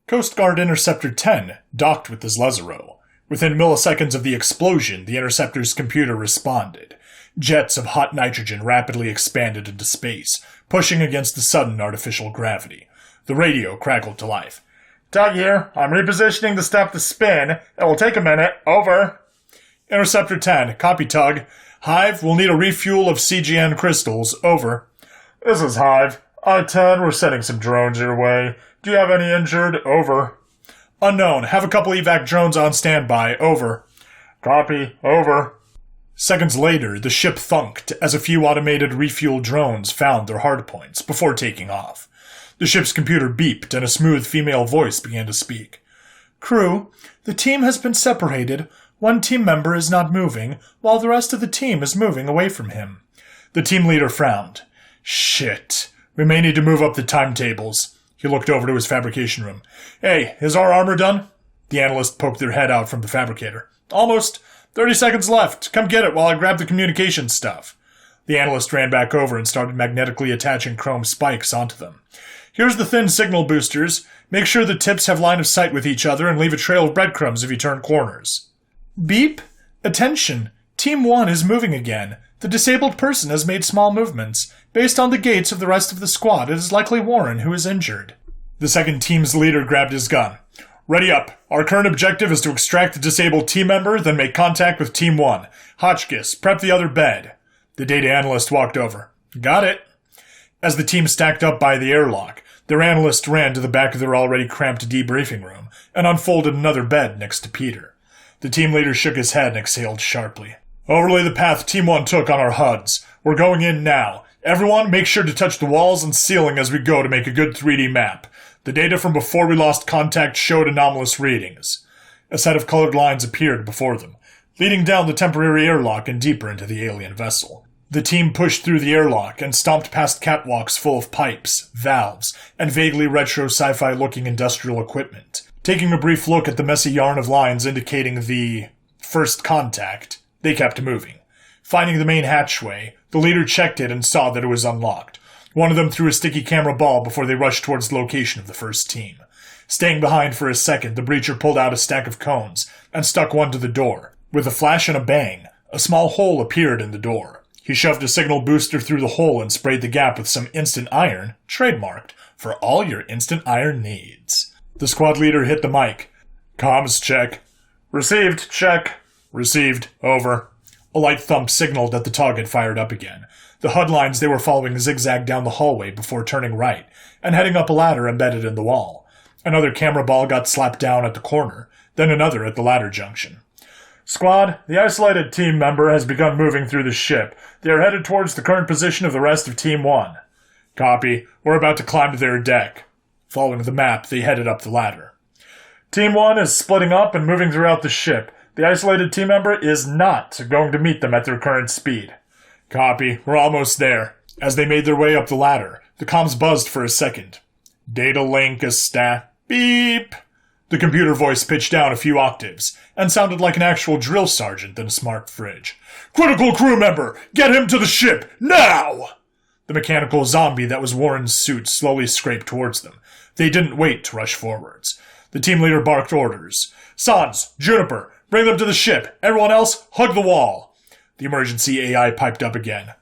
Coast Guard Interceptor 10 docked with his Lazaro. Within milliseconds of the explosion, the Interceptor's computer responded. Jets of hot nitrogen rapidly expanded into space, pushing against the sudden artificial gravity. The radio crackled to life. Doug here. I'm repositioning the stuff to spin. It will take a minute. Over. Interceptor 10, copy Tug. Hive, will need a refuel of CGN crystals. Over. This is Hive. I-10, we're sending some drones your way. Do you have any injured? Over. Unknown, have a couple evac drones on standby. Over. Copy. Over. Seconds later, the ship thunked as a few automated refuel drones found their hardpoints before taking off. The ship's computer beeped and a smooth female voice began to speak. Crew, the team has been separated. One team member is not moving, while the rest of the team is moving away from him. The team leader frowned. Shit. We may need to move up the timetables. He looked over to his fabrication room. Hey, is our armor done? The analyst poked their head out from the fabricator. Almost. 30 seconds left. Come get it while I grab the communication stuff. The analyst ran back over and started magnetically attaching chrome spikes onto them. Here's the thin signal boosters. Make sure the tips have line of sight with each other and leave a trail of breadcrumbs if you turn corners. Beep. Attention. Team 1 is moving again. The disabled person has made small movements. Based on the gaits of the rest of the squad, it is likely Warren who is injured. The second team's leader grabbed his gun. Ready up. Our current objective is to extract the disabled team member, then make contact with Team 1. Hotchkiss, prep the other bed. The data analyst walked over. Got it. As the team stacked up by the airlock, their analyst ran to the back of their already cramped debriefing room and unfolded another bed next to Peter. The team leader shook his head and exhaled sharply. Overlay the path Team 1 took on our HUDs. We're going in now. Everyone, make sure to touch the walls and ceiling as we go to make a good 3D map. The data from before we lost contact showed anomalous readings. A set of colored lines appeared before them, leading down the temporary airlock and deeper into the alien vessel. The team pushed through the airlock and stomped past catwalks full of pipes, valves, and vaguely retro sci-fi looking industrial equipment. Taking a brief look at the messy yarn of lines indicating the first contact, they kept moving. Finding the main hatchway, the leader checked it and saw that it was unlocked. One of them threw a sticky camera ball before they rushed towards the location of the first team. Staying behind for a second, the breacher pulled out a stack of cones and stuck one to the door. With a flash and a bang, a small hole appeared in the door. He shoved a signal booster through the hole and sprayed the gap with some instant iron, trademarked, for all your instant iron needs. The squad leader hit the mic. Comms check. Received, check. Received, over. A light thump signaled that the tug had fired up again. The HUD lines they were following zigzagged down the hallway before turning right and heading up a ladder embedded in the wall. Another camera ball got slapped down at the corner, then another at the ladder junction. Squad, the isolated team member has begun moving through the ship. They are headed towards the current position of the rest of Team 1. Copy. We're about to climb to their deck. Following the map, they headed up the ladder. Team 1 is splitting up and moving throughout the ship. The isolated team member is not going to meet them at their current speed. Copy. We're almost there. As they made their way up the ladder, the comms buzzed for a second. Data link beep. The computer voice pitched down a few octaves and sounded like an actual drill sergeant than a smart fridge. Critical crew member! Get him to the ship! Now! The mechanical zombie that was Warren's suit slowly scraped towards them. They didn't wait to rush forwards. The team leader barked orders. Sans, Juniper, bring them to the ship. Everyone else, hug the wall. The emergency AI piped up again.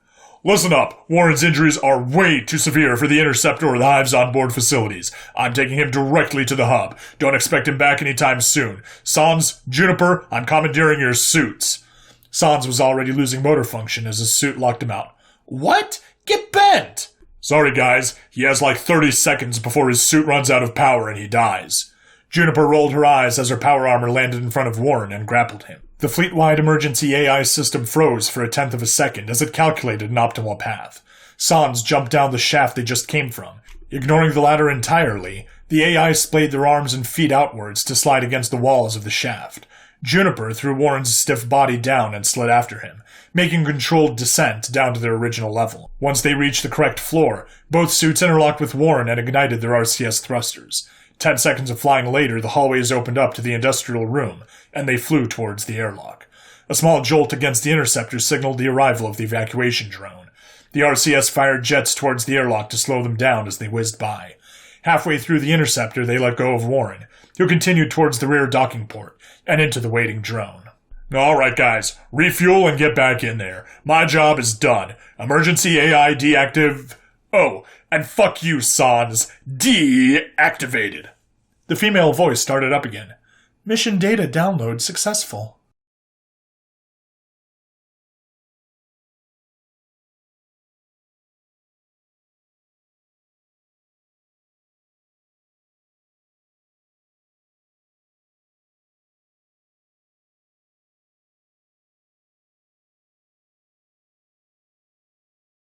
Listen up. Warren's injuries are way too severe for the Interceptor or the Hive's onboard facilities. I'm taking him directly to the hub. Don't expect him back anytime soon. Sans, Juniper, I'm commandeering your suits. Sans was already losing motor function as his suit locked him out. What? Get bent! Sorry, guys. He has like 30 seconds before his suit runs out of power and he dies. Juniper rolled her eyes as her power armor landed in front of Warren and grappled him. The fleet-wide emergency AI system froze for a tenth of a second as it calculated an optimal path. Sans jumped down the shaft they just came from. Ignoring the ladder entirely, the AI splayed their arms and feet outwards to slide against the walls of the shaft. Juniper threw Warren's stiff body down and slid after him, making controlled descent down to their original level. Once they reached the correct floor, both suits interlocked with Warren and ignited their RCS thrusters. 10 seconds of flying later, the hallways opened up to the industrial room, and they flew towards the airlock. A small jolt against the interceptor signaled the arrival of the evacuation drone. The RCS fired jets towards the airlock to slow them down as they whizzed by. Halfway through the interceptor, they let go of Warren, who continued towards the rear docking port and into the waiting drone. All right, guys, refuel and get back in there. My job is done. Emergency AI deactive... Oh, and fuck you, Sans. Deactivated. The female voice started up again. Mission data download successful.